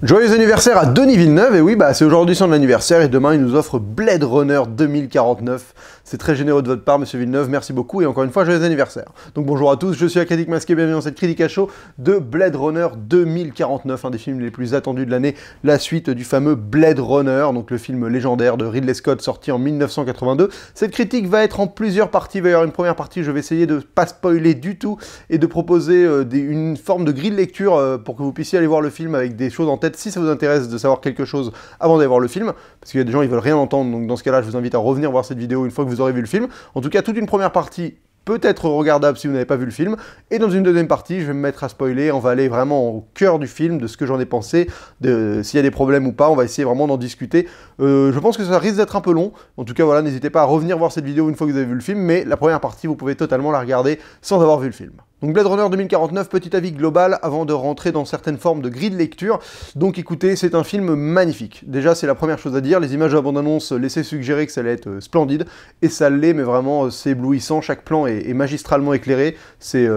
Joyeux anniversaire à Denis Villeneuve, et oui, bah c'est aujourd'hui son anniversaire, et demain il nous offre Blade Runner 2049. C'est très généreux de votre part, monsieur Villeneuve, merci beaucoup, et encore une fois, joyeux anniversaire. Donc bonjour à tous, je suis la Critique Masquée, bienvenue dans cette critique à chaud de Blade Runner 2049, un des films les plus attendus de l'année, la suite du fameux Blade Runner, donc le film légendaire de Ridley Scott sorti en 1982. Cette critique va être en plusieurs parties, il va y avoir une première partie, je vais essayer de pas spoiler du tout, et de proposer une forme de grille de lecture pour que vous puissiez aller voir le film avec des choses en tête, si ça vous intéresse de savoir quelque chose avant d'aller voir le film, parce qu'il y a des gens qui veulent rien entendre, donc dans ce cas-là, je vous invite à revenir voir cette vidéo une fois que vous aurez vu le film. En tout cas, toute une première partie peut être regardable si vous n'avez pas vu le film, et dans une deuxième partie, je vais me mettre à spoiler, on va aller vraiment au cœur du film, de ce que j'en ai pensé, s'il y a des problèmes ou pas, on va essayer vraiment d'en discuter. Je pense que ça risque d'être un peu long, en tout cas voilà, n'hésitez pas à revenir voir cette vidéo une fois que vous avez vu le film, mais la première partie, vous pouvez totalement la regarder sans avoir vu le film. Donc Blade Runner 2049, petit avis global avant de rentrer dans certaines formes de grille de lecture. Donc écoutez, c'est un film magnifique. Déjà, c'est la première chose à dire, les images de la bande-annonce laissaient suggérer que ça allait être splendide, et ça l'est, mais vraiment c'est éblouissant, chaque plan est magistralement éclairé. C'est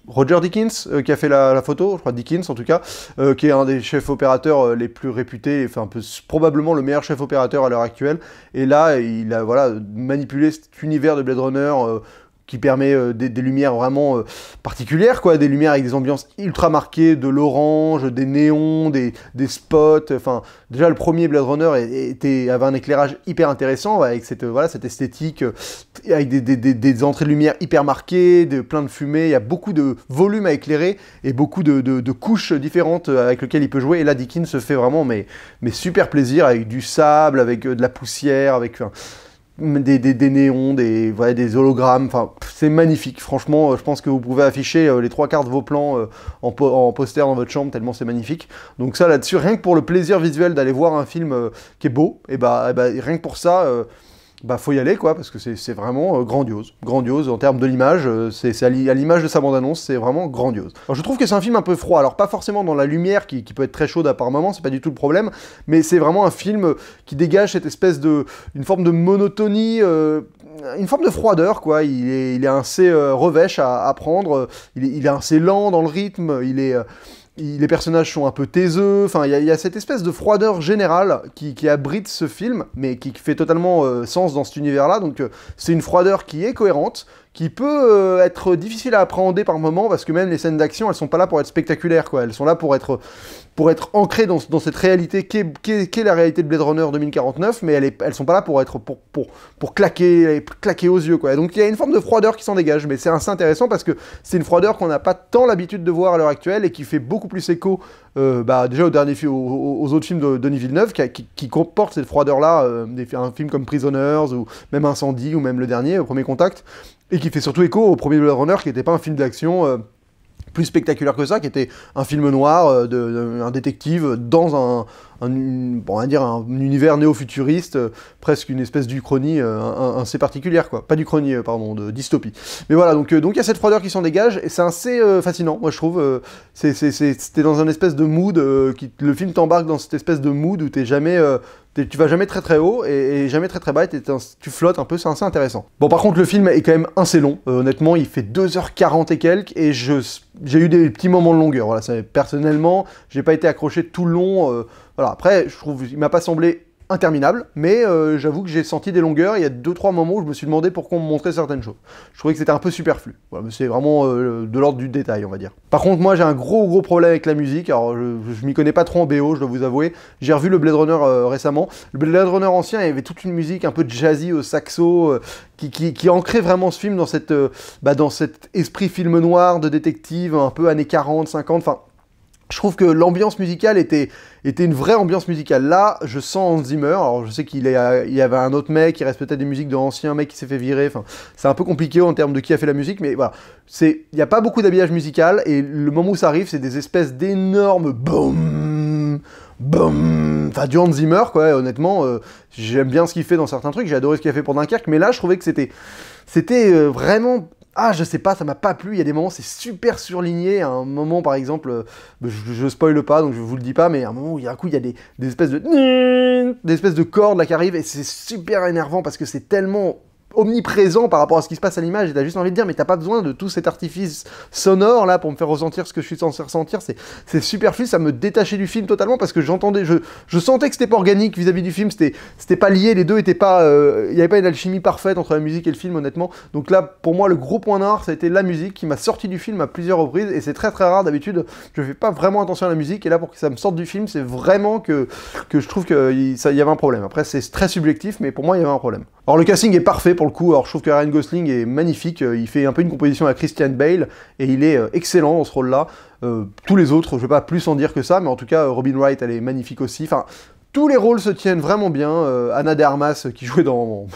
Roger Deakins qui a fait la photo, je crois Deakins en tout cas, qui est un des chefs opérateurs les plus réputés, enfin probablement le meilleur chef opérateur à l'heure actuelle. Et là, il a voilà, manipulé cet univers de Blade Runner, qui permet des lumières vraiment particulières, quoi, des lumières avec des ambiances ultra marquées, de l'orange, des néons, des spots, enfin, déjà le premier Blade Runner avait un éclairage hyper intéressant, avec cette, voilà, cette esthétique, avec des entrées de lumière hyper marquées, plein de fumée, il y a beaucoup de volume à éclairer, et beaucoup de couches différentes avec lesquelles il peut jouer, et là Deakins se fait vraiment mais super plaisir, avec du sable, avec de la poussière, avec... des néons, voilà, des hologrammes, enfin c'est magnifique, franchement je pense que vous pouvez afficher les trois quarts de vos plans en poster dans votre chambre tellement c'est magnifique. Donc ça là-dessus, rien que pour le plaisir visuel d'aller voir un film qui est beau, et bah rien que pour ça, faut y aller quoi, parce que c'est vraiment grandiose en termes de l'image, c'est à l'image de sa bande-annonce, c'est vraiment grandiose. Alors je trouve que c'est un film un peu froid, alors pas forcément dans la lumière qui peut être très chaude à par moment, c'est pas du tout le problème, mais c'est vraiment un film qui dégage cette espèce une forme de monotonie, une forme de froideur quoi, il est assez revêche à prendre, il est assez lent dans le rythme, les personnages sont un peu taiseux, enfin il y a cette espèce de froideur générale qui abrite ce film, mais qui fait totalement sens dans cet univers-là, donc c'est une froideur qui est cohérente, qui peut être difficile à appréhender par moments, parce que même les scènes d'action, elles sont pas là pour être spectaculaires, quoi, elles sont là pour être ancrées dans cette réalité qu'est la réalité de Blade Runner 2049, mais elles sont pas là pour être pour claquer aux yeux, quoi. Et donc il y a une forme de froideur qui s'en dégage, mais c'est assez intéressant parce que c'est une froideur qu'on n'a pas tant l'habitude de voir à l'heure actuelle, et qui fait beaucoup plus écho déjà aux autres films de Denis Villeneuve, qui comportent cette froideur-là, un film comme Prisoners, ou même Incendie, ou même le dernier, Premier Contact, et qui fait surtout écho au premier Blade Runner, qui n'était pas un film d'action plus spectaculaire que ça, qui était un film noir, un détective dans on va dire un univers néo-futuriste, presque une espèce d'Uchronie assez particulière, quoi. Pas d'Uchronie, pardon, de dystopie. Mais voilà, donc il y a cette froideur qui s'en dégage, et c'est assez fascinant, moi je trouve. C'était dans un espèce de mood, le film t'embarque dans cette espèce de mood où tu vas jamais très très haut et jamais très très bas, tu flottes un peu, c'est assez intéressant. Bon, par contre, le film est quand même assez long, honnêtement, il fait 2h40 et quelques, et j'ai eu des petits moments de longueur, voilà, personnellement, j'ai pas été accroché tout le long, voilà, après, je trouve qu'il m'a pas semblé interminable, mais j'avoue que j'ai senti des longueurs, il y a 2-3 moments où je me suis demandé pourquoi on me montrait certaines choses. Je trouvais que c'était un peu superflu, voilà, mais c'est vraiment de l'ordre du détail, on va dire. Par contre, moi j'ai un gros problème avec la musique, alors je m'y connais pas trop en BO, je dois vous avouer. J'ai revu le Blade Runner récemment. Le Blade Runner ancien, il y avait toute une musique un peu jazzy au saxo, qui ancrait vraiment ce film dans cet esprit film noir de détective, un peu années 40, 50, enfin... Je trouve que l'ambiance musicale était une vraie ambiance musicale. Là, je sens Hans Zimmer. Alors, je sais qu'il y avait un autre mec, il reste peut-être des musiques d'anciens mecs qui s'est fait virer. Enfin, c'est un peu compliqué en termes de qui a fait la musique, mais voilà. Il n'y a pas beaucoup d'habillage musical, et le moment où ça arrive, c'est des espèces d'énormes boum, boum. Enfin, du Hans Zimmer, quoi, honnêtement. J'aime bien ce qu'il fait dans certains trucs. J'ai adoré ce qu'il a fait pour Dunkerque, mais là, je trouvais que c'était vraiment... Ah, je sais pas, ça m'a pas plu, il y a des moments, c'est super surligné, à un moment, par exemple, je spoile pas, donc je vous le dis pas, mais à un moment où il y a des espèces de cordes là qui arrivent, et c'est super énervant, parce que c'est tellement omniprésent par rapport à ce qui se passe à l'image, et t'as juste envie de dire, mais t'as pas besoin de tout cet artifice sonore là pour me faire ressentir ce que je suis censé ressentir, c'est superflu, ça me détachait du film totalement, parce que je sentais que c'était pas organique vis-à-vis du film, c'était pas lié, les deux étaient pas, il y avait pas une alchimie parfaite entre la musique et le film, honnêtement. Donc là, pour moi, le gros point noir, ça a été la musique, qui m'a sorti du film à plusieurs reprises, et c'est très très rare, d'habitude, je fais pas vraiment attention à la musique, et là, pour que ça me sorte du film, c'est vraiment que je trouve qu'il y avait un problème. Après, c'est très subjectif, mais pour moi, il y avait un problème. Alors le casting est parfait pour le coup, alors je trouve que Ryan Gosling est magnifique, il fait un peu une composition à Christian Bale, et il est excellent dans ce rôle-là. Tous les autres, je vais pas plus en dire que ça, mais en tout cas, Robin Wright, elle est magnifique aussi. Enfin, tous les rôles se tiennent vraiment bien. Anna de Armas, qui jouait dans,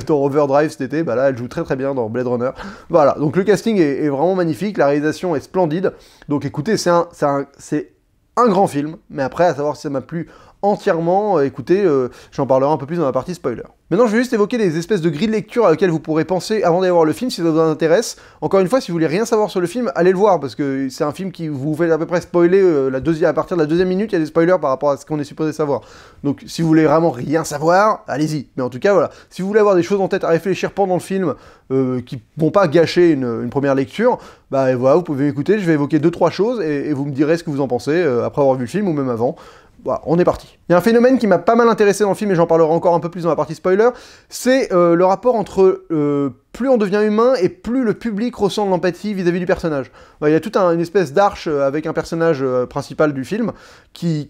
dans Overdrive cet été, bah là, elle joue très très bien dans Blade Runner. Voilà, donc le casting est vraiment magnifique, la réalisation est splendide. Donc écoutez, c'est un grand film, mais après, à savoir si ça m'a plu entièrement, écoutez, j'en parlerai un peu plus dans la partie spoiler. Maintenant, je vais juste évoquer des espèces de grilles de lecture à laquelle vous pourrez penser avant d'aller voir le film, si ça vous intéresse. Encore une fois, si vous voulez rien savoir sur le film, allez le voir, parce que c'est un film qui vous fait à peu près spoiler à partir de la deuxième minute, il y a des spoilers par rapport à ce qu'on est supposé savoir. Donc, si vous voulez vraiment rien savoir, allez-y. Mais en tout cas, voilà. Si vous voulez avoir des choses en tête à réfléchir pendant le film, qui vont pas gâcher une première lecture, bah voilà, vous pouvez m'écouter, je vais évoquer 2-3 choses, et vous me direz ce que vous en pensez, après avoir vu le film, ou même avant. Voilà, on est parti. Il y a un phénomène qui m'a pas mal intéressé dans le film, et j'en parlerai encore un peu plus dans la partie spoiler, c'est le rapport entre plus on devient humain et plus le public ressent de l'empathie vis-à-vis du personnage. Il y a toute une espèce d'arche avec un personnage principal du film qui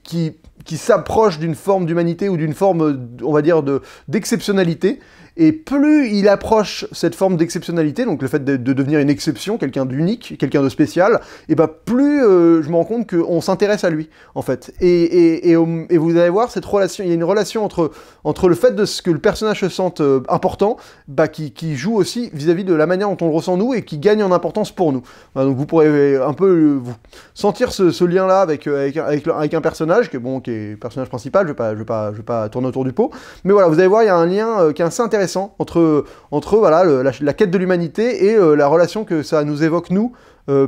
s'approche d'une forme d'humanité ou d'une forme, on va dire, d'exceptionnalité. Et plus il approche cette forme d'exceptionnalité, donc le fait de devenir une exception, quelqu'un d'unique, quelqu'un de spécial, et bah plus je me rends compte qu'on s'intéresse à lui, en fait. Et vous allez voir, cette relation, il y a une relation entre le fait de ce que le personnage se sente important, bah, qui joue aussi vis-à-vis de la manière dont on le ressent nous, et qui gagne en importance pour nous. Voilà, donc vous pourrez un peu vous sentir ce lien-là avec un personnage, qui est personnage principal, je vais pas tourner autour du pot, mais voilà, vous allez voir, il y a un lien qui est assez intéressant entre voilà, la quête de l'humanité et la relation que ça nous évoque nous,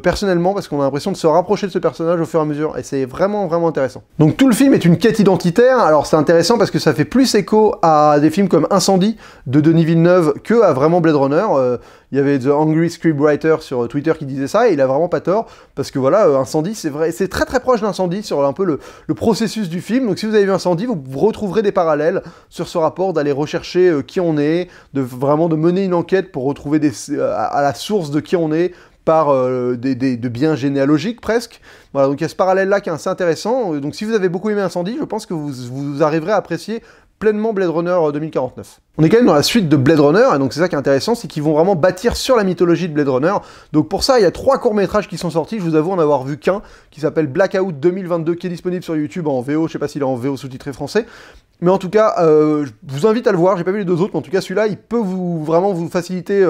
personnellement, parce qu'on a l'impression de se rapprocher de ce personnage au fur et à mesure, et c'est vraiment vraiment intéressant. Donc tout le film est une quête identitaire. Alors c'est intéressant parce que ça fait plus écho à des films comme Incendie de Denis Villeneuve que à vraiment Blade Runner. Il y avait The Angry Scriptwriter sur Twitter qui disait ça, et il a vraiment pas tort, parce que voilà, Incendie, c'est vrai, c'est très très proche d'Incendie sur un peu le processus du film. Donc si vous avez vu Incendie, vous retrouverez des parallèles sur ce rapport d'aller rechercher qui on est, de mener une enquête pour retrouver à la source de qui on est, par de biens généalogiques presque. Voilà, donc il y a ce parallèle-là qui est assez intéressant. Donc si vous avez beaucoup aimé Incendie, je pense que vous arriverez à apprécier pleinement Blade Runner 2049. On est quand même dans la suite de Blade Runner, et donc c'est ça qui est intéressant, c'est qu'ils vont vraiment bâtir sur la mythologie de Blade Runner. Donc pour ça, il y a 3 courts-métrages qui sont sortis, je vous avoue en avoir vu qu'un, qui s'appelle Blackout 2022, qui est disponible sur YouTube en VO, je sais pas s'il est en VO sous-titré français, mais en tout cas, je vous invite à le voir, j'ai pas vu les 2 autres, mais en tout cas celui-là, il peut vraiment vous faciliter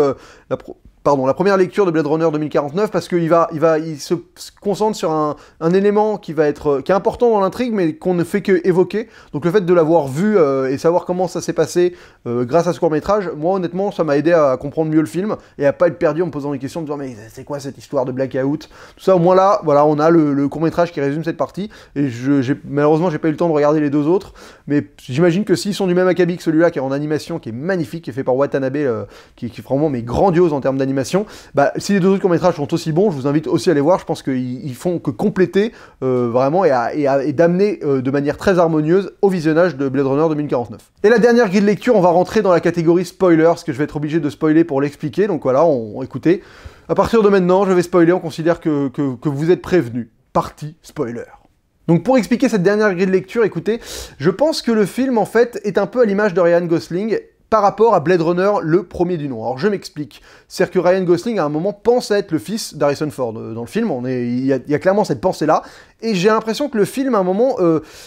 la première lecture de Blade Runner 2049, parce qu'il il se concentre sur un élément qui est important dans l'intrigue, mais qu'on ne fait que évoquer. Donc le fait de l'avoir vu et savoir comment ça s'est passé grâce à ce court-métrage, moi honnêtement, ça m'a aidé à comprendre mieux le film, et à pas être perdu en me posant des questions, en me disant mais c'est quoi cette histoire de Blackout? Tout ça, au moins là, voilà, on a le court-métrage qui résume cette partie, et malheureusement, j'ai pas eu le temps de regarder les 2 autres, mais j'imagine que s'ils sont du même acabit que celui-là, qui est en animation, qui est magnifique, qui est fait par Watanabe, qui est vraiment grandiose en termes d'animation, bah, si les 2 autres courts-métrages sont aussi bons, je vous invite aussi à les voir. Je pense qu'ils font que compléter vraiment et d'amener de manière très harmonieuse au visionnage de Blade Runner 2049. Et la dernière grille de lecture, on va rentrer dans la catégorie spoiler, parce que je vais être obligé de spoiler pour l'expliquer. Donc voilà, écoutez, à partir de maintenant, je vais spoiler, on considère que vous êtes prévenus. Partie spoiler. Donc pour expliquer cette dernière grille de lecture, écoutez, je pense que le film en fait est un peu à l'image de Ryan Gosling par rapport à Blade Runner, le premier du nom. Alors je m'explique. C'est-à-dire que Ryan Gosling, à un moment, pense être le fils d'Harrison Ford. Dans le film, il y a clairement cette pensée-là, et j'ai l'impression que le film, à un moment,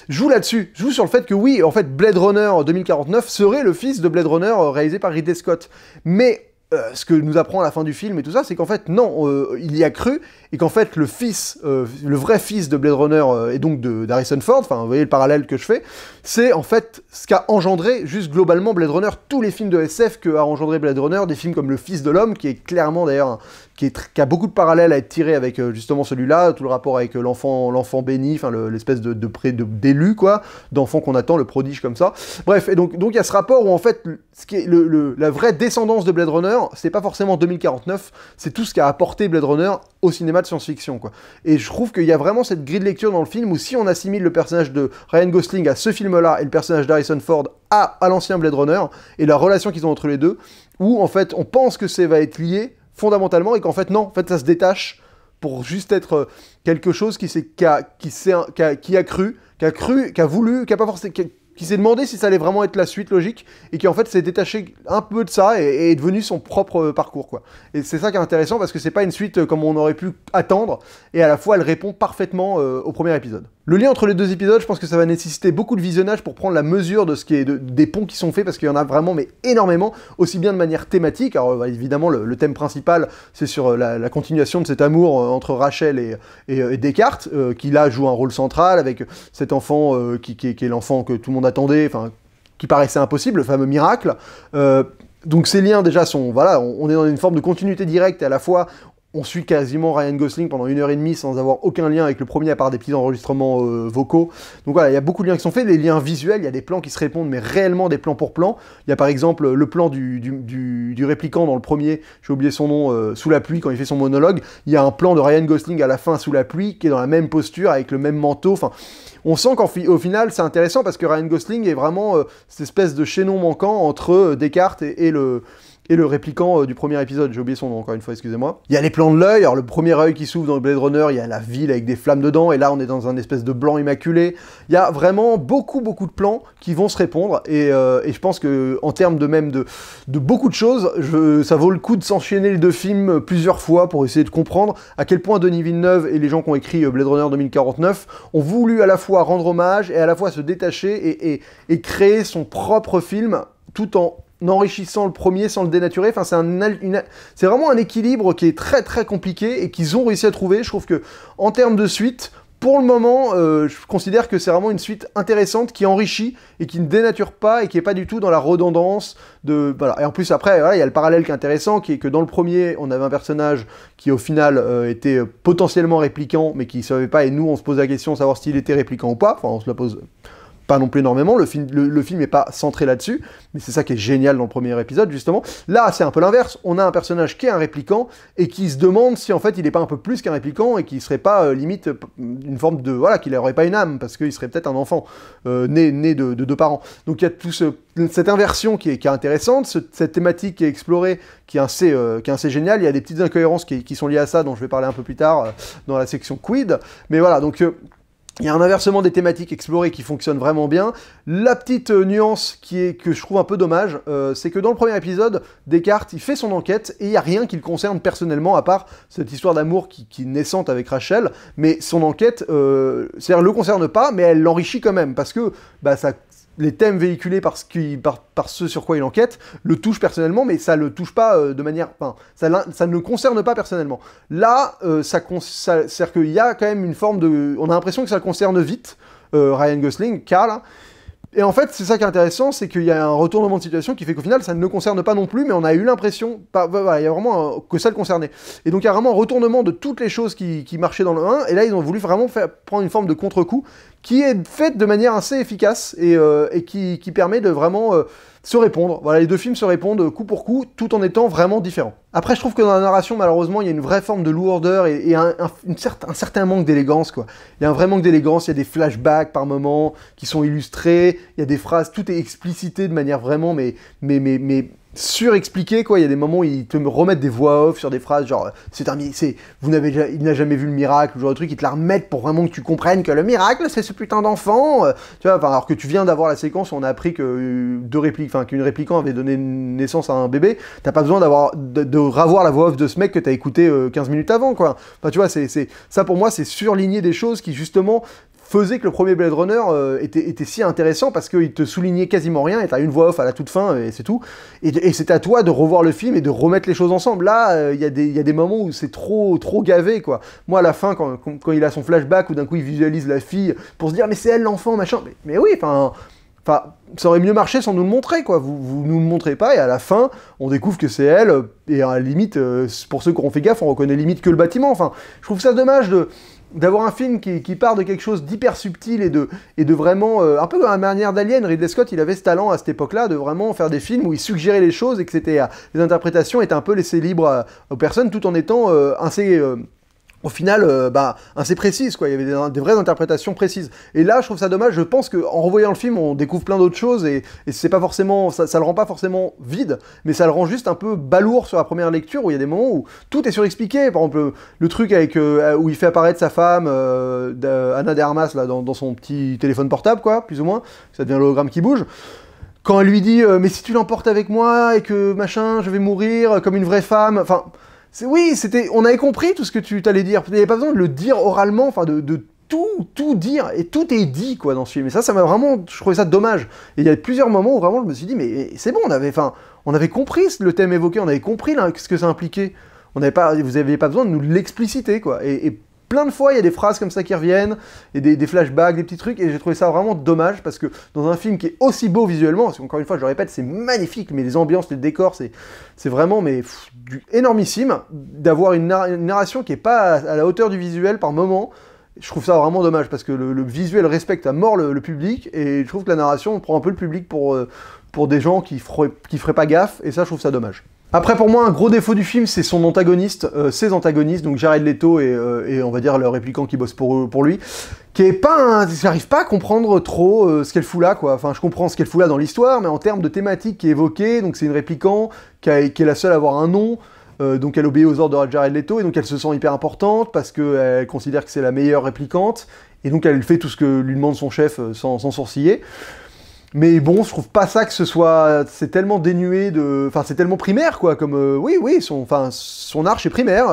joue là-dessus. Joue sur le fait que oui, en fait, Blade Runner 2049 serait le fils de Blade Runner réalisé par Ridley Scott. Mais ce que nous apprend à la fin du film et tout ça, c'est qu'en fait, non, il y a cru, et qu'en fait le fils, le vrai fils de Blade Runner et donc d'Harrison Ford, enfin vous voyez le parallèle que je fais, c'est en fait ce qu'a engendré juste globalement Blade Runner, tous les films de SF qu'a engendré Blade Runner, des films comme Le Fils de l'Homme, qui est clairement d'ailleurs, qui a beaucoup de parallèles à être tirés avec justement celui-là, tout le rapport avec l'enfant béni, enfin l'espèce d'élu quoi, d'enfant qu'on attend, le prodige comme ça. Bref, et donc il y a ce rapport où en fait, ce qui est la vraie descendance de Blade Runner, c'est pas forcément 2049, c'est tout ce qu'a apporté Blade Runner au cinéma de science-fiction quoi. Et je trouve qu'il y a vraiment cette grille de lecture dans le film où si on assimile le personnage de Ryan Gosling à ce film-là et le personnage d'Harrison Ford à l'ancien Blade Runner et la relation qu'ils ont entre les deux, où en fait on pense que ça va être lié fondamentalement et qu'en fait non, en fait ça se détache pour juste être quelque chose qui a voulu, qui a pas forcément, qui s'est demandé si ça allait vraiment être la suite logique, et qui en fait s'est détaché un peu de ça et est devenu son propre parcours, quoi. Et c'est ça qui est intéressant, parce que c'est pas une suite comme on aurait pu attendre, et à la fois elle répond parfaitement au premier épisode. Le lien entre les deux épisodes, je pense que ça va nécessiter beaucoup de visionnage pour prendre la mesure de ce qui est des ponts qui sont faits, parce qu'il y en a vraiment, mais énormément, aussi bien de manière thématique. Alors évidemment, le thème principal, c'est sur la continuation de cet amour entre Rachel et Descartes, qui là joue un rôle central, avec cet enfant qui est l'enfant que tout le monde attendait, enfin, qui paraissait impossible, le fameux miracle. Donc ces liens déjà sont, voilà, on est dans une forme de continuité directe, et à la fois on suit quasiment Ryan Gosling pendant 1h30 sans avoir aucun lien avec le premier, à part des petits enregistrements vocaux. Donc voilà, il y a beaucoup de liens qui sont faits, des liens visuels, il y a des plans qui se répondent, mais réellement des plans pour plans. Il y a par exemple le plan du répliquant dans le premier, j'ai oublié son nom, sous la pluie, quand il fait son monologue. Il y a un plan de Ryan Gosling à la fin sous la pluie, qui est dans la même posture, avec le même manteau, enfin... On sent qu'au final, c'est intéressant, parce que Ryan Gosling est vraiment cette espèce de chaînon manquant entre Descartes et le répliquant du premier épisode, j'ai oublié son nom encore une fois, excusez-moi. Il y a les plans de l'œil, alors le premier œil qui s'ouvre dans Blade Runner, il y a la ville avec des flammes dedans, et là on est dans un espèce de blanc immaculé. Il y a vraiment beaucoup de plans qui vont se répondre, et je pense que en termes de beaucoup de choses, ça vaut le coup de s'enchaîner les deux films plusieurs fois pour essayer de comprendre à quel point Denis Villeneuve et les gens qui ont écrit Blade Runner 2049 ont voulu à la fois rendre hommage et à la fois se détacher et créer son propre film tout en enrichissant le premier sans le dénaturer. Enfin, c'est vraiment un équilibre qui est très très compliqué et qu'ils ont réussi à trouver. Je trouve que en termes de suite, pour le moment, je considère que c'est vraiment une suite intéressante qui enrichit et qui ne dénature pas et qui est pas du tout dans la redondance de... Voilà. Et en plus, après, voilà, il y a le parallèle qui est intéressant, qui est que dans le premier, on avait un personnage qui, au final, était potentiellement répliquant, mais qui ne savait pas, et nous, on se pose la question de savoir s'il était répliquant ou pas. Enfin, on se la pose... pas non plus énormément, le film n'est pas centré là-dessus, mais c'est ça qui est génial dans le premier épisode, justement. Là, c'est un peu l'inverse, on a un personnage qui est un répliquant, et qui se demande si, en fait, il n'est pas un peu plus qu'un répliquant, et qu'il serait pas, limite, une forme de... Voilà, qu'il n'aurait pas une âme, parce qu'il serait peut-être un enfant, né de deux parents. Donc il y a cette inversion qui est intéressante, cette thématique qui est explorée, qui est assez géniale. Il y a des petites incohérences qui sont liées à ça, dont je vais parler un peu plus tard, dans la section Quid. Mais voilà, donc... il y a un inversement des thématiques explorées qui fonctionne vraiment bien. La petite nuance que je trouve un peu dommage, c'est que dans le premier épisode, Descartes, il fait son enquête et il n'y a rien qui le concerne personnellement, à part cette histoire d'amour qui est naissante avec Rachel, mais son enquête, c'est-à-dire, le concerne pas, mais elle l'enrichit quand même, parce que les thèmes véhiculés par ce sur quoi il enquête le touchent personnellement, mais ça le touche pas de manière... Enfin, ça ne le concerne pas personnellement. Là, c'est-à-dire qu'il y a quand même une forme de... On a l'impression que ça le concerne vite, Ryan Gosling, Carl. Et en fait, c'est ça qui est intéressant, c'est qu'il y a un retournement de situation qui fait qu'au final, ça ne le concerne pas non plus, mais on a eu l'impression, voilà, il y a vraiment que ça le concernait. Et donc il y a vraiment un retournement de toutes les choses qui marchaient dans le 1, et là ils ont voulu vraiment prendre une forme de contre-coup qui est faite de manière assez efficace, et qui permet de vraiment se répondre. Voilà, les deux films se répondent coup pour coup, tout en étant vraiment différents. Après, je trouve que dans la narration, malheureusement, il y a une vraie forme de lourdeur et un certain manque d'élégance, quoi. Il y a un vrai manque d'élégance, il y a des flashbacks par moments qui sont illustrés, il y a des phrases, tout est explicité de manière vraiment, mais surexpliqué, quoi. Il y a des moments où ils te remettent des voix off sur des phrases genre il n'a jamais vu le miracle, genre de truc, ils te la remettent pour vraiment que tu comprennes que le miracle c'est ce putain d'enfant, tu vois, alors que tu viens d'avoir la séquence où on a appris que qu'une répliquant avait donné naissance à un bébé, t'as pas besoin de revoir la voix off de ce mec que t'as écouté 15 minutes avant, quoi. Enfin, tu vois, ça pour moi c'est surligner des choses qui justement faisait que le premier Blade Runner était si intéressant parce qu'il te soulignait quasiment rien et t'as une voix off à la toute fin et c'est tout. Et c'est à toi de revoir le film et de remettre les choses ensemble. Là, il y a des moments où c'est trop gavé, quoi. Moi, à la fin, quand il a son flashback, où d'un coup il visualise la fille pour se dire mais c'est elle l'enfant, machin. Mais oui, enfin, ça aurait mieux marché sans nous le montrer, quoi. Vous nous le montrez pas, et à la fin, on découvre que c'est elle, et à la limite, pour ceux qui auront fait gaffe, on reconnaît limite que le bâtiment. Enfin, je trouve ça dommage d'avoir un film qui part de quelque chose d'hyper subtil et de vraiment, un peu dans la manière d'Alien. Ridley Scott, il avait ce talent à cette époque-là de vraiment faire des films où il suggérait les choses et que les interprétations étaient un peu laissées libres aux personnes, tout en étant assez... au final, assez précise, quoi. Il y avait des vraies interprétations précises. Et là, je trouve ça dommage. Je pense qu'en revoyant le film, on découvre plein d'autres choses et c'est pas forcément, ça le rend pas forcément vide, mais ça le rend juste un peu balourd sur la première lecture où il y a des moments où tout est surexpliqué. Par exemple, le truc avec où il fait apparaître sa femme, Anna de Armas, là, dans son petit téléphone portable, quoi, plus ou moins. Ça devient l'hologramme qui bouge. Quand elle lui dit mais si tu l'emportes avec moi et que machin, je vais mourir comme une vraie femme. Enfin. On avait compris tout ce que tu t'allais dire. Il n'y avait pas besoin de le dire oralement, enfin de tout dire, et tout est dit, quoi, dans ce film. Et ça m'a vraiment, je trouvais ça dommage. Et il y a plusieurs moments où vraiment je me suis dit, mais c'est bon, on avait compris le thème évoqué, on avait compris là, ce que ça impliquait. Vous n'aviez pas besoin de nous l'expliciter, quoi. Et plein de fois, il y a des phrases comme ça qui reviennent, et des flashbacks, des petits trucs, et j'ai trouvé ça vraiment dommage, parce que dans un film qui est aussi beau visuellement, parce qu'encore une fois, je le répète, c'est magnifique, mais les ambiances, les décors, c'est vraiment énormissime, d'avoir une narration qui est pas à la hauteur du visuel par moment. Je trouve ça vraiment dommage, parce que le visuel respecte à mort le public, et je trouve que la narration prend un peu le public pour des gens qui feraient pas gaffe, et ça, je trouve ça dommage. Après, pour moi, un gros défaut du film, c'est son antagoniste, ses antagonistes, donc Jared Leto et on va dire le répliquant qui bosse pour lui, qui est pas j'arrive pas à comprendre trop ce qu'elle fout là, quoi. Enfin, je comprends ce qu'elle fout là dans l'histoire, mais en termes de thématique qui est évoquée, donc c'est une répliquant qui est la seule à avoir un nom, donc elle obéit aux ordres de Jared Leto, et donc elle se sent hyper importante parce qu'elle considère que c'est la meilleure réplicante, et donc elle fait tout ce que lui demande son chef sans sourciller. Mais bon, je trouve pas ça que c'est tellement dénué de... Enfin, c'est tellement primaire, quoi, comme... oui, son arche est primaire,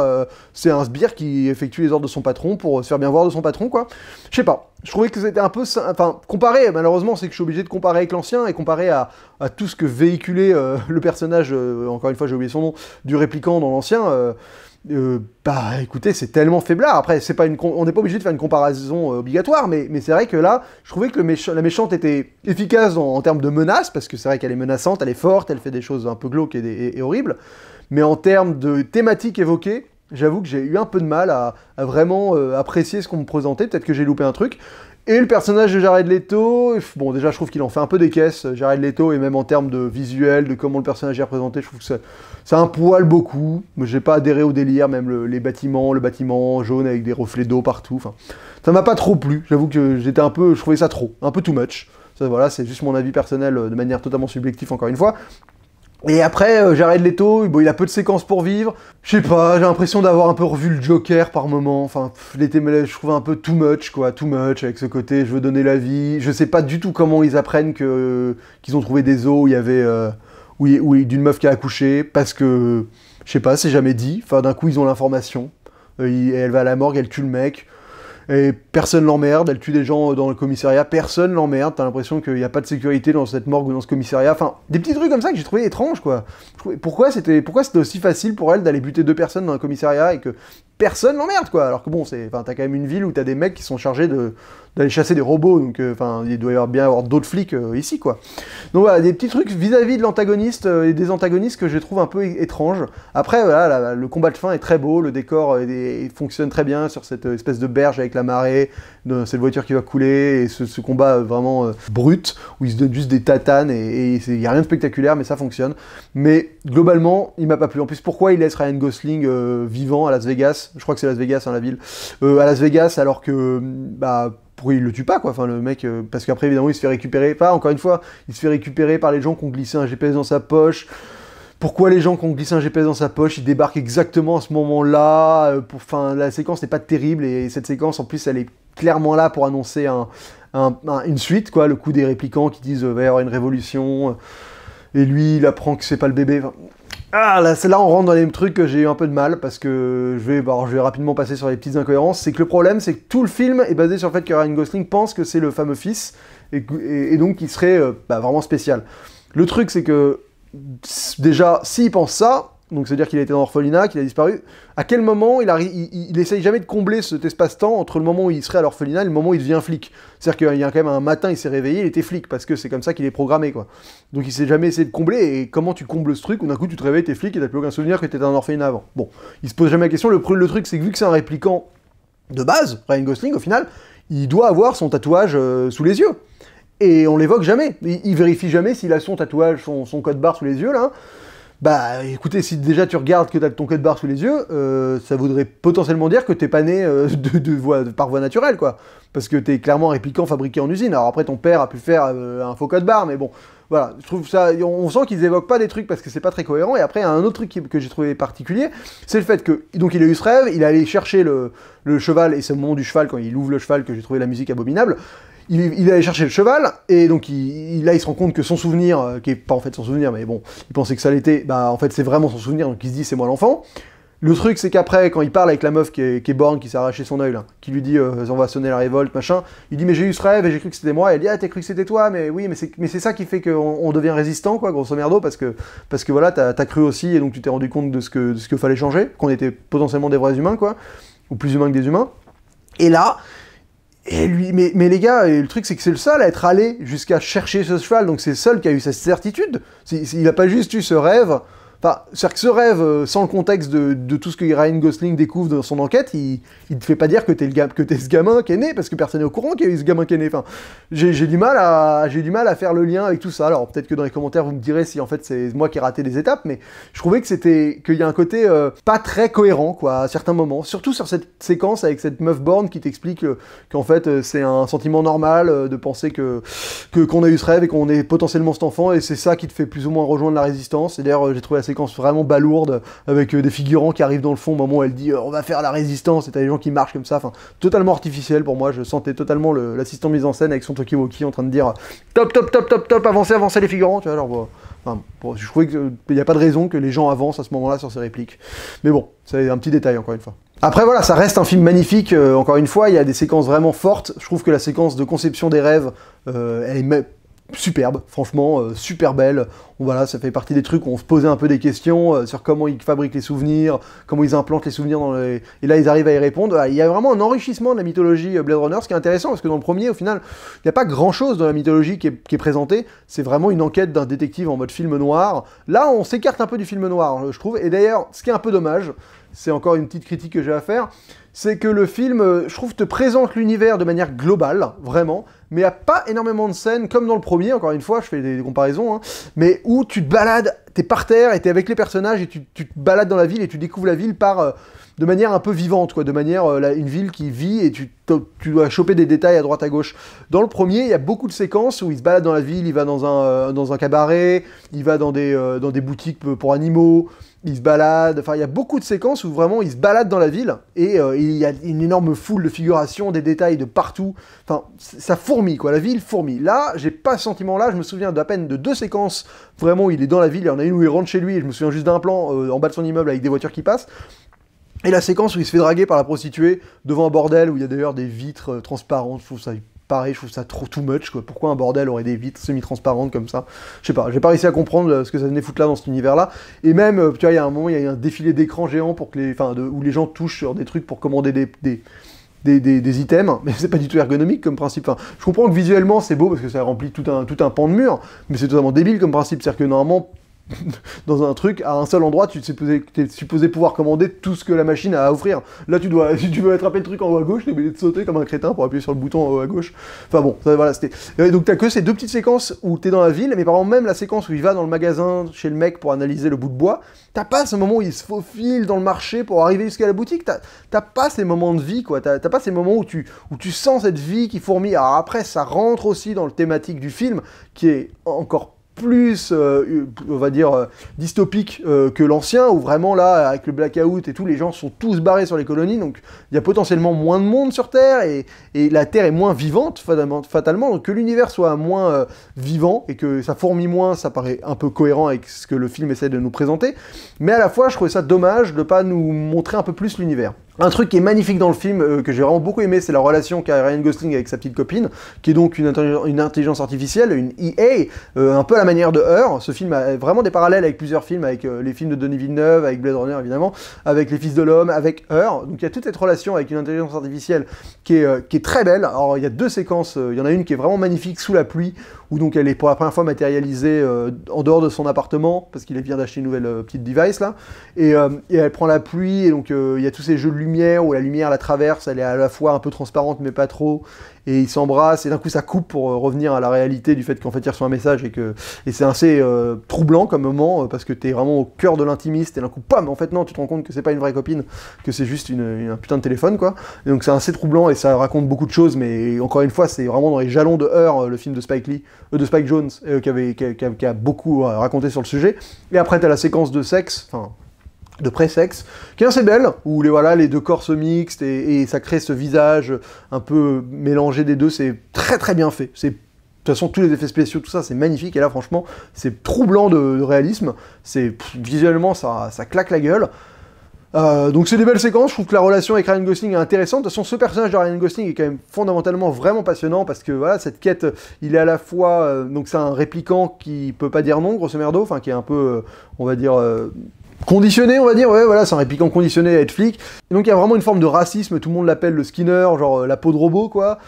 c'est un sbire qui effectue les ordres de son patron pour se faire bien voir de son patron, quoi. Je sais pas, je trouvais que c'était un peu... Enfin, comparé, malheureusement, c'est que je suis obligé de comparer avec l'ancien, et comparer à tout ce que véhiculait le personnage, encore une fois, j'ai oublié son nom, du répliquant dans l'ancien... écoutez, c'est tellement faiblard. Après, on n'est pas obligé de faire une comparaison obligatoire, mais c'est vrai que là, je trouvais que la méchante était efficace en termes de menace, parce que c'est vrai qu'elle est menaçante, elle est forte, elle fait des choses un peu glauques et horribles, mais en termes de thématiques évoquées, j'avoue que j'ai eu un peu de mal à vraiment apprécier ce qu'on me présentait, peut-être que j'ai loupé un truc. Et le personnage de Jared Leto, bon déjà je trouve qu'il en fait un peu des caisses, Jared Leto, et même en termes de visuel, de comment le personnage est représenté, je trouve que c'est un poil beaucoup, mais j'ai pas adhéré au délire, même le bâtiment jaune avec des reflets d'eau partout, enfin, ça m'a pas trop plu, j'avoue que je trouvais ça trop, un peu too much, ça voilà, c'est juste mon avis personnel de manière totalement subjective encore une fois. Et après, Jared Leto, bon, il a peu de séquences pour vivre. Je sais pas, j'ai l'impression d'avoir un peu revu le Joker par moment. Enfin, je trouve un peu too much, quoi. Too much, avec ce côté, je veux donner la vie. Je sais pas du tout comment ils apprennent qu'ils ont trouvé des os où il y avait... d'une meuf qui a accouché, parce que... Je sais pas, c'est jamais dit. Enfin, d'un coup, ils ont l'information. Elle va à la morgue, elle tue le mec. Et personne l'emmerde, elle tue des gens dans le commissariat, personne l'emmerde, t'as l'impression qu'il n'y a pas de sécurité dans cette morgue ou dans ce commissariat, enfin, des petits trucs comme ça que j'ai trouvé étranges, quoi. Pourquoi c'était aussi facile pour elle d'aller buter 2 personnes dans un commissariat et que personne l'emmerde, quoi, alors que bon, t'as quand même une ville où t'as des mecs qui sont chargés d'aller chasser des robots, donc il doit bien y avoir d'autres flics ici, quoi. Donc voilà, des petits trucs vis-à-vis de l'antagoniste et des antagonistes que je trouve un peu étranges. Après, voilà, le combat de fin est très beau, le décor il fonctionne très bien sur cette espèce de berge avec la marée, cette voiture qui va couler, et ce combat vraiment brut, où ils se donnent juste des tatanes, et il n'y a rien de spectaculaire, mais ça fonctionne. Mais globalement, il m'a pas plu. En plus, pourquoi il laisse Ryan Gosling vivant à Las Vegas, je crois que c'est Las Vegas, hein, la ville, à Las Vegas, alors que, pourquoi il le tue pas, quoi, enfin le mec, parce qu'après évidemment il se fait récupérer, encore une fois, il se fait récupérer par les gens qui ont glissé un GPS dans sa poche. Pourquoi les gens qui ont glissé un GPS dans sa poche, ils débarquent exactement à ce moment-là, la séquence n'est pas terrible, et cette séquence en plus elle est clairement là pour annoncer une suite, quoi, le coup des répliquants qui disent va y avoir une révolution, et lui il apprend que c'est pas le bébé, Ah, là, c'est là on rentre dans les trucs que j'ai eu un peu de mal, parce que je vais rapidement passer sur les petites incohérences. C'est que le problème, c'est que tout le film est basé sur le fait que Ryan Gosling pense que c'est le fameux fils, et donc il serait vraiment spécial. Le truc, c'est que, déjà, s'il pense ça, donc c'est-à-dire qu'il a été dans l'orphelinat, qu'il a disparu, à quel moment il essaye jamais de combler cet espace-temps entre le moment où il serait à l'orphelinat et le moment où il devient flic. C'est-à-dire qu'il y a quand même un matin, il s'est réveillé, il était flic, parce que c'est comme ça qu'il est programmé, quoi. Donc il s'est jamais essayé de combler, et comment tu combles ce truc, où d'un coup tu te réveilles, t'es flic, et t'as plus aucun souvenir que t'étais dans l'orphelinat avant. Bon, il se pose jamais la question, le truc c'est que vu que c'est un répliquant de base, Ryan Gosling, au final, il doit avoir son tatouage sous les yeux. Et on l'évoque jamais. Il vérifie jamais s'il a son tatouage, son code barre sous les yeux, là. Bah écoutez, si déjà tu regardes que t'as ton code barre sous les yeux, ça voudrait potentiellement dire que t'es pas né par voie naturelle, quoi. Parce que t'es clairement un répliquant fabriqué en usine. Alors après, ton père a pu faire un faux code barre, mais bon, voilà. Je trouve ça, on sent qu'ils évoquent pas des trucs parce que c'est pas très cohérent. Et après, il y a un autre truc que j'ai trouvé particulier, c'est le fait que, donc il a eu ce rêve, il est allé chercher le cheval, et c'est au moment du cheval, quand il ouvre le cheval, que j'ai trouvé la musique abominable. Il allait chercher le cheval, et donc là il se rend compte que son souvenir, qui est pas en fait son souvenir, mais bon, il pensait que ça l'était, bah en fait c'est vraiment son souvenir, donc il se dit c'est moi l'enfant. Le truc c'est qu'après, quand il parle avec la meuf qui est borgne, qui s'est arraché son œil là, qui lui dit on va sonner la révolte, machin, il dit mais j'ai eu ce rêve et j'ai cru que c'était moi, et elle dit ah t'as cru que c'était toi, mais oui, mais c'est ça qui fait qu'on devient résistant, quoi, grosso merdo, parce que voilà, t'as cru aussi, et donc tu t'es rendu compte de ce que fallait changer, qu'on était potentiellement des vrais humains, quoi, ou plus humains que des humains. Et là, mais les gars, le truc c'est que c'est le seul à être allé jusqu'à chercher ce cheval, donc c'est le seul qui a eu cette certitude. Il a pas juste eu ce rêve. Enfin, c'est-à-dire que ce rêve, sans le contexte de tout ce que Ryan Gosling découvre dans son enquête, il te fait pas dire que t'es ce gamin qui est né, parce que personne n'est au courant qu'il y a eu ce gamin qui est né. Enfin, j'ai du mal à faire le lien avec tout ça. Alors peut-être que dans les commentaires vous me direz si en fait c'est moi qui ai raté des étapes, mais je trouvais qu'il y a un côté pas très cohérent, quoi, à certains moments. Surtout sur cette séquence avec cette meuf borne qui t'explique qu'en fait c'est un sentiment normal de penser qu'on a eu ce rêve et qu'on est potentiellement cet enfant, et c'est ça qui te fait plus ou moins rejoindre la résistance. Et d'ailleurs j'ai trouvé la séquence vraiment balourde, avec des figurants qui arrivent dans le fond au moment où elle dit on va faire la résistance, et t'as des gens qui marchent comme ça, enfin totalement artificiel pour moi. Je sentais totalement l'assistant mise en scène avec son talkie-walkie en train de dire top, avancez les figurants, tu vois, genre bon, je trouvais qu'il n'y a pas de raison que les gens avancent à ce moment-là sur ces répliques. Mais bon, c'est un petit détail encore une fois. Après voilà, ça reste un film magnifique, encore une fois, il y a des séquences vraiment fortes. Je trouve que la séquence de conception des rêves, elle est superbe, franchement, super belle. Voilà, ça fait partie des trucs où on se posait un peu des questions sur comment ils fabriquent les souvenirs, comment ils implantent les souvenirs dans les... Et là, ils arrivent à y répondre. Il y a vraiment un enrichissement de la mythologie Blade Runner, ce qui est intéressant, parce que dans le premier, au final, il n'y a pas grand-chose dans la mythologie qui est présentée. C'est vraiment une enquête d'un détective en mode film noir. Là, on s'écarte un peu du film noir, je trouve. Et d'ailleurs, ce qui est un peu dommage, c'est encore une petite critique que j'ai à faire, c'est que le film, je trouve, te présente l'univers de manière globale, vraiment, mais il n'y a pas énormément de scènes, comme dans le premier, encore une fois, je fais des comparaisons, hein, mais où tu te balades, t'es par terre, et t'es avec les personnages, et tu te balades dans la ville, et tu découvres la ville de manière un peu vivante, quoi, de manière, une ville qui vit, et tu dois choper des détails à droite à gauche. Dans le premier, il y a beaucoup de séquences où il se balade dans la ville, il va dans un cabaret, il va dans des boutiques pour animaux, il se balade, enfin il y a beaucoup de séquences où vraiment il se balade dans la ville, et il y a une énorme foule de figurations, des détails de partout, enfin ça fourmille, quoi, la ville fourmille. Là, j'ai pas ce sentiment-là, je me souviens d'à peine de 2 séquences, vraiment où il est dans la ville, il y en a une où il rentre chez lui, et je me souviens juste d'un plan en bas de son immeuble avec des voitures qui passent, et la séquence où il se fait draguer par la prostituée devant un bordel où il y a d'ailleurs des vitres transparentes, je trouve ça pareil, je trouve ça trop too much, quoi. Pourquoi un bordel aurait des vitres semi-transparentes comme ça? Je sais pas, j'ai pas réussi à comprendre ce que ça venait foutre là dans cet univers-là. Et même, tu vois, il y a un moment, il y a un défilé d'écran géant pour que où les gens touchent sur des trucs pour commander des items, mais c'est pas du tout ergonomique comme principe. Enfin, je comprends que visuellement c'est beau parce que ça remplit tout un pan de mur, mais c'est totalement débile comme principe. C'est-à-dire que normalement, dans un truc, à un seul endroit, tu es supposé pouvoir commander tout ce que la machine a à offrir. Là, si tu veux attraper le truc en haut à gauche, t'es obligé de sauter comme un crétin pour appuyer sur le bouton en haut à gauche. Enfin bon, ça, voilà, c'était... Donc t'as que ces 2 petites séquences où t'es dans la ville, mais par exemple même la séquence où il va dans le magasin chez le mec pour analyser le bout de bois, t'as pas ce moment où il se faufile dans le marché pour arriver jusqu'à la boutique, t'as pas ces moments de vie, quoi. T'as pas ces moments où tu sens cette vie qui fourmille. Alors après, ça rentre aussi dans le thématique du film, qui est encore plus, on va dire, dystopique que l'ancien, où vraiment là, avec le blackout et tout, les gens sont tous barrés sur les colonies, donc il y a potentiellement moins de monde sur Terre, et la Terre est moins vivante, fatalement, donc que l'univers soit moins vivant, et que ça fourmille moins, ça paraît un peu cohérent avec ce que le film essaie de nous présenter, mais à la fois, je trouvais ça dommage de ne pas nous montrer un peu plus l'univers. Un truc qui est magnifique dans le film, que j'ai vraiment beaucoup aimé, c'est la relation qu'a Ryan Gosling avec sa petite copine, qui est donc une intelligence artificielle, une EA, un peu à la manière de Her. Ce film a vraiment des parallèles avec plusieurs films, avec les films de Denis Villeneuve, avec Blade Runner évidemment, avec Les Fils de l'Homme, avec Her. Donc il y a toute cette relation avec une intelligence artificielle qui est très belle. Alors il y a deux séquences, il y en a une qui est vraiment magnifique sous la pluie, où donc elle est pour la première fois matérialisée en dehors de son appartement, parce qu'il vient d'acheter une nouvelle petite device là, et elle prend la pluie, et donc il y a tous ces jeux de lumière, où la lumière la traverse, elle est à la fois un peu transparente mais pas trop, et ils s'embrassent, et d'un coup ça coupe pour revenir à la réalité du fait qu'en fait ils reçoivent un message, et c'est assez troublant comme moment, parce que t'es vraiment au cœur de l'intimiste, et d'un coup, pam, en fait non, tu te rends compte que c'est pas une vraie copine, que c'est juste un putain de téléphone, quoi. Et donc c'est assez troublant, et ça raconte beaucoup de choses, mais encore une fois, c'est vraiment dans les jalons de Her, le film de Spike Jonze, qui a beaucoup raconté sur le sujet. Et après t'as la séquence de sexe, enfin, de pré-sexe, qui est assez belle, où les deux corps se mixent, et ça crée ce visage un peu mélangé des deux, c'est très très bien fait. De toute façon, tous les effets spéciaux, tout ça, c'est magnifique, et là, franchement, c'est troublant de réalisme, visuellement, ça claque la gueule. Donc c'est des belles séquences, je trouve que la relation avec Ryan Gosling est intéressante. De toute façon, ce personnage de Ryan Gosling est quand même fondamentalement vraiment passionnant, parce que voilà, cette quête, il est à la fois, donc c'est un répliquant qui peut pas dire non, grosso merdo, enfin qui est un peu, on va dire, conditionné, on va dire, ouais, voilà, c'est un répliquant conditionné à être flic. Et donc il y a vraiment une forme de racisme, tout le monde l'appelle le Skinner, genre la peau de robot, quoi.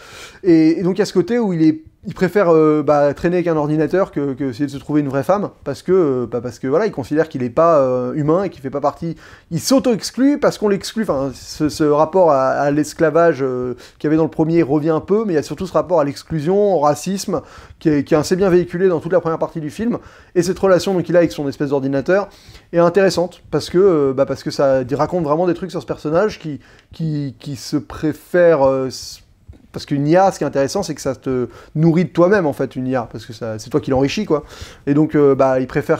Et donc il y a ce côté où il préfère traîner avec un ordinateur que essayer de se trouver une vraie femme, parce que voilà, il considère qu'il n'est pas humain et qu'il fait pas partie. Il s'auto-exclut parce qu'on l'exclut. Enfin, ce rapport à l'esclavage qu'il y avait dans le premier revient un peu, mais il y a surtout ce rapport à l'exclusion, au racisme, qui est assez bien véhiculé dans toute la première partie du film. Et cette relation donc il a avec son espèce d'ordinateur est intéressante parce que ça raconte vraiment des trucs sur ce personnage qui se préfère. Parce qu'une IA, ce qui est intéressant, c'est que ça te nourrit de toi-même, en fait, une IA, parce que c'est toi qui l'enrichis, quoi. Et donc, il préfère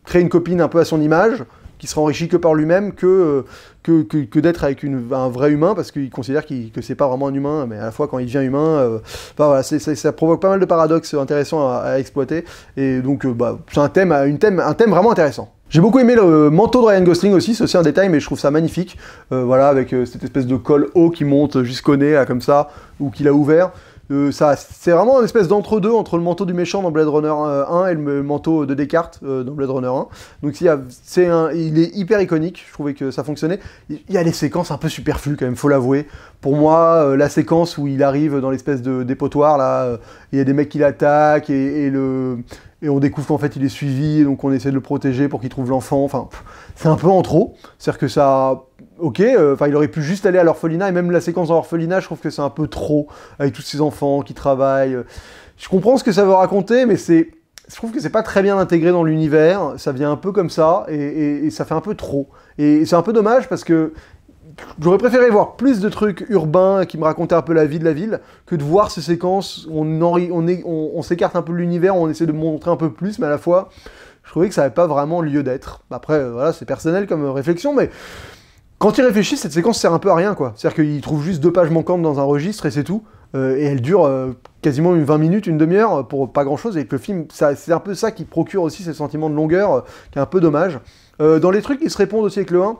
créer une copine un peu à son image, qui sera enrichie que par lui-même, que d'être avec un vrai humain, parce qu'il considère que c'est pas vraiment un humain, mais à la fois, quand il devient humain, voilà, ça provoque pas mal de paradoxes intéressants à exploiter, et donc, c'est un thème vraiment intéressant. J'ai beaucoup aimé le manteau de Ryan Gosling aussi, c'est aussi un détail, mais je trouve ça magnifique. Voilà, avec cette espèce de col haut qui monte jusqu'au nez, là, comme ça, ou qu'il a ouvert. C'est vraiment une espèce d'entre-deux entre le manteau du méchant dans Blade Runner 1 et le manteau de Descartes dans Blade Runner 1. Donc il est hyper iconique, je trouvais que ça fonctionnait. Il y a des séquences un peu superflues quand même, faut l'avouer. Pour moi, la séquence où il arrive dans l'espèce de dépotoir, là, il y a des mecs qui l'attaquent, et on découvre qu'en fait il est suivi, et donc on essaie de le protéger pour qu'il trouve l'enfant. Enfin, c'est un peu en trop. C'est-à-dire que ça... Ok, il aurait pu juste aller à l'orphelinat, et même la séquence dans l'orphelinat, je trouve que c'est un peu trop, avec tous ces enfants qui travaillent. Je comprends ce que ça veut raconter, mais je trouve que c'est pas très bien intégré dans l'univers, ça vient un peu comme ça, et ça fait un peu trop. Et c'est un peu dommage, parce que j'aurais préféré voir plus de trucs urbains qui me racontaient un peu la vie de la ville, que de voir ces séquences où on s'écarte un peu de l'univers, on essaie de montrer un peu plus, mais à la fois, je trouvais que ça n'avait pas vraiment lieu d'être. Après, voilà, c'est personnel comme réflexion, mais... Quand il réfléchit, cette séquence sert un peu à rien, quoi. C'est-à-dire qu'il trouve juste 2 pages manquantes dans un registre et c'est tout. Et elle dure quasiment 20 minutes, une demi-heure, pour pas grand-chose. Et que le film, c'est un peu ça qui procure aussi ce sentiment de longueur, qui est un peu dommage. Dans les trucs qui se répondent aussi avec le 1,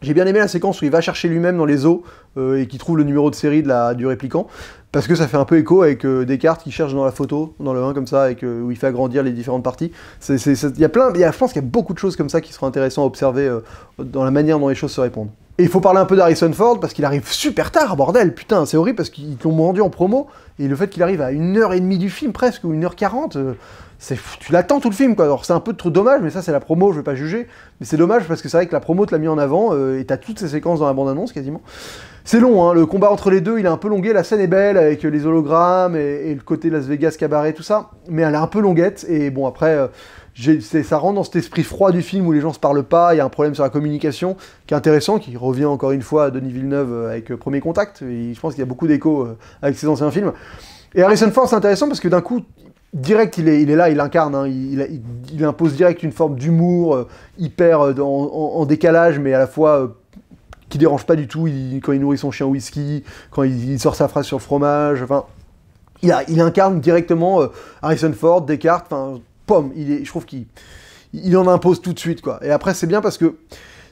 j'ai bien aimé la séquence où il va chercher lui-même dans les eaux et qui trouve le numéro de série du répliquant. Parce que ça fait un peu écho avec Descartes qui cherche dans la photo, dans le 1 comme ça, où il fait agrandir les différentes parties. Je pense qu'il y a beaucoup de choses comme ça qui seront intéressantes à observer dans la manière dont les choses se répondent. Et il faut parler un peu d'Harrison Ford, parce qu'il arrive super tard, bordel, putain, c'est horrible, parce qu'ils l'ont vendu en promo, et le fait qu'il arrive à 1h30 du film, presque, ou 1h40, tu l'attends tout le film, quoi. Alors c'est un peu trop dommage, mais ça c'est la promo, je vais pas juger, mais c'est dommage, parce que c'est vrai que la promo te l'a mis en avant, et t'as toutes ces séquences dans la bande-annonce, quasiment. C'est long, hein, le combat entre les deux, il est un peu longué, la scène est belle, avec les hologrammes, et le côté Las Vegas cabaret, tout ça, mais elle est un peu longuette, et bon, après... ça rentre dans cet esprit froid du film où les gens se parlent pas, il y a un problème sur la communication qui est intéressant, qui revient encore une fois à Denis Villeneuve avec Premier Contact, et je pense qu'il y a beaucoup d'échos avec ses anciens films. Et Harrison Ford, c'est intéressant parce que d'un coup, direct, il est là, il incarne, hein, il impose direct une forme d'humour hyper en décalage, mais à la fois qui dérange pas du tout, quand il nourrit son chien whisky, quand il sort sa phrase sur le fromage, enfin, il incarne directement Harrison Ford, Descartes, enfin, pomme, je trouve qu'il en impose tout de suite, quoi. Et après, c'est bien parce que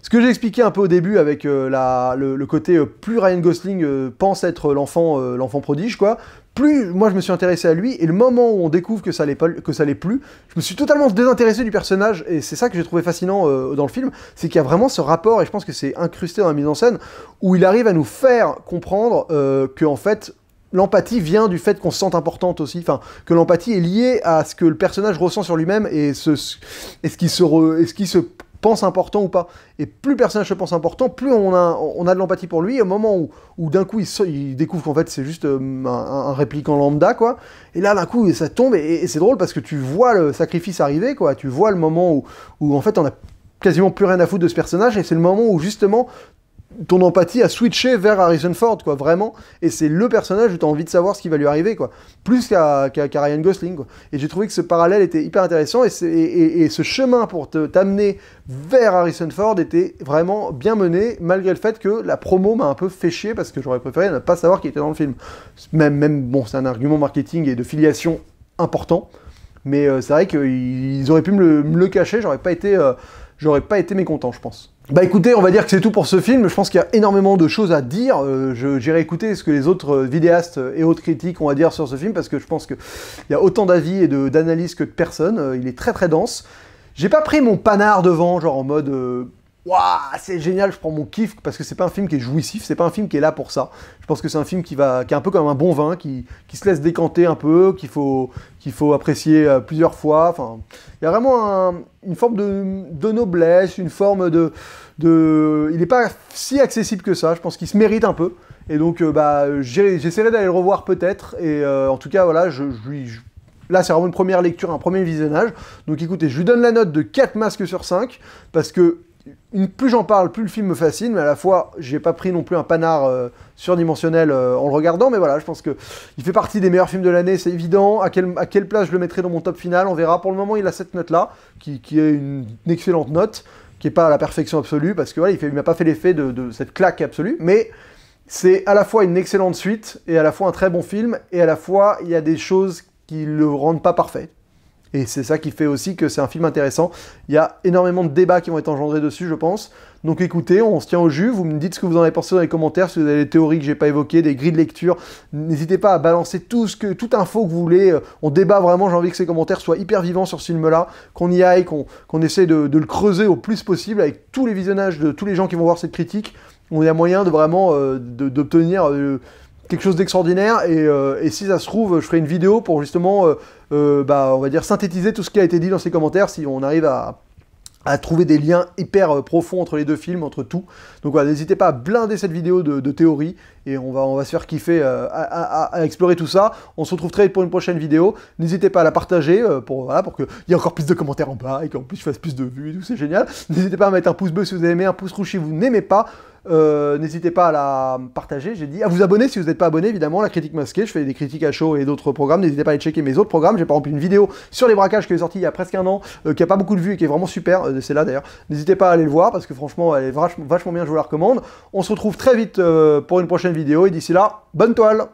ce que j'ai expliqué un peu au début avec le côté plus Ryan Gosling pense être l'enfant prodige, quoi, plus moi je me suis intéressé à lui, et le moment où on découvre que ça l'est plus, je me suis totalement désintéressé du personnage, et c'est ça que j'ai trouvé fascinant dans le film, c'est qu'il y a vraiment ce rapport, et je pense que c'est incrusté dans la mise en scène, où il arrive à nous faire comprendre que en fait, l'empathie vient du fait qu'on se sente importante aussi, enfin, que l'empathie est liée à ce que le personnage ressent sur lui-même, et ce qui se pense important ou pas. Et plus le personnage se pense important, plus on a de l'empathie pour lui, au moment où d'un coup il découvre qu'en fait c'est juste un répliquant lambda, quoi, et là d'un coup ça tombe, et c'est drôle parce que tu vois le sacrifice arriver, quoi, tu vois le moment où en fait on a quasiment plus rien à foutre de ce personnage, et c'est le moment où justement ton empathie a switché vers Harrison Ford, quoi, vraiment, et c'est le personnage où tu as envie de savoir ce qui va lui arriver, quoi, plus qu'à Ryan Gosling, quoi. Et j'ai trouvé que ce parallèle était hyper intéressant, et ce chemin pour t'amener vers Harrison Ford était vraiment bien mené, malgré le fait que la promo m'a un peu fait chier, parce que j'aurais préféré ne pas savoir qu'il était dans le film. Même bon, c'est un argument marketing et de filiation important, mais c'est vrai qu'ils auraient pu me le cacher, j'aurais pas été mécontent, je pense. Bah écoutez, on va dire que c'est tout pour ce film, je pense qu'il y a énormément de choses à dire, j'irai écouter ce que les autres vidéastes et autres critiques ont à dire sur ce film, parce que je pense qu'il y a autant d'avis et d'analyses que de personnes, il est très très dense. J'ai pas pris mon panard devant, genre en mode waouh, c'est génial, je prends mon kiff, parce que c'est pas un film qui est jouissif, c'est pas un film qui est là pour ça. Je pense que c'est un film qui est un peu comme un bon vin, qui se laisse décanter un peu, qu'il faut apprécier plusieurs fois. Enfin, il y a vraiment une forme de noblesse, une forme il n'est pas si accessible que ça, je pense qu'il se mérite un peu. Et donc, j'essaierai d'aller le revoir peut-être, et en tout cas, voilà, là, c'est vraiment une première lecture, un premier visionnage. Donc écoutez, je lui donne la note de 4 masques sur 5, parce que plus j'en parle, plus le film me fascine, mais à la fois, j'ai pas pris non plus un panard surdimensionnel en le regardant, mais voilà, je pense qu'il fait partie des meilleurs films de l'année, c'est évident. À quelle place je le mettrai dans mon top final, on verra. Pour le moment, il a cette note-là, qui est une excellente note, qui n'est pas à la perfection absolue, parce que voilà, il m'a pas fait l'effet de cette claque absolue, mais c'est à la fois une excellente suite, et à la fois un très bon film, et à la fois, il y a des choses qui le rendent pas parfait. Et c'est ça qui fait aussi que c'est un film intéressant. Il y a énormément de débats qui vont être engendrés dessus, je pense. Donc écoutez, on se tient au jus, vous me dites ce que vous en avez pensé dans les commentaires, si vous avez des théories que j'ai pas évoquées, des grilles de lecture. N'hésitez pas à balancer toute info que vous voulez. On débat vraiment, j'ai envie que ces commentaires soient hyper vivants sur ce film-là, qu'on y aille, qu'on essaie de le creuser au plus possible avec tous les visionnages de tous les gens qui vont voir cette critique. On a moyen de vraiment d'obtenir quelque chose d'extraordinaire, et si ça se trouve, je ferai une vidéo pour justement, on va dire, synthétiser tout ce qui a été dit dans ces commentaires, si on arrive à trouver des liens hyper profonds entre les deux films, entre tout. Donc voilà, n'hésitez pas à blinder cette vidéo de théorie, et on va se faire kiffer à explorer tout ça. On se retrouve très vite pour une prochaine vidéo. N'hésitez pas à la partager pour qu'il y ait encore plus de commentaires en bas, et qu'en plus je fasse plus de vues et tout, c'est génial. N'hésitez pas à mettre un pouce bleu si vous avez aimé, un pouce rouge si vous n'aimez pas. N'hésitez pas à la partager, j'ai dit, à vous abonner si vous n'êtes pas abonné, évidemment, la critique masquée, je fais des critiques à chaud et d'autres programmes, n'hésitez pas à aller checker mes autres programmes, j'ai par exemple une vidéo sur les braquages qui est sortie il y a presque un an, qui a pas beaucoup de vues et qui est vraiment super, c'est là d'ailleurs, n'hésitez pas à aller le voir, parce que franchement, elle est vachement bien, je vous la recommande. On se retrouve très vite pour une prochaine vidéo, et d'ici là, bonne toile!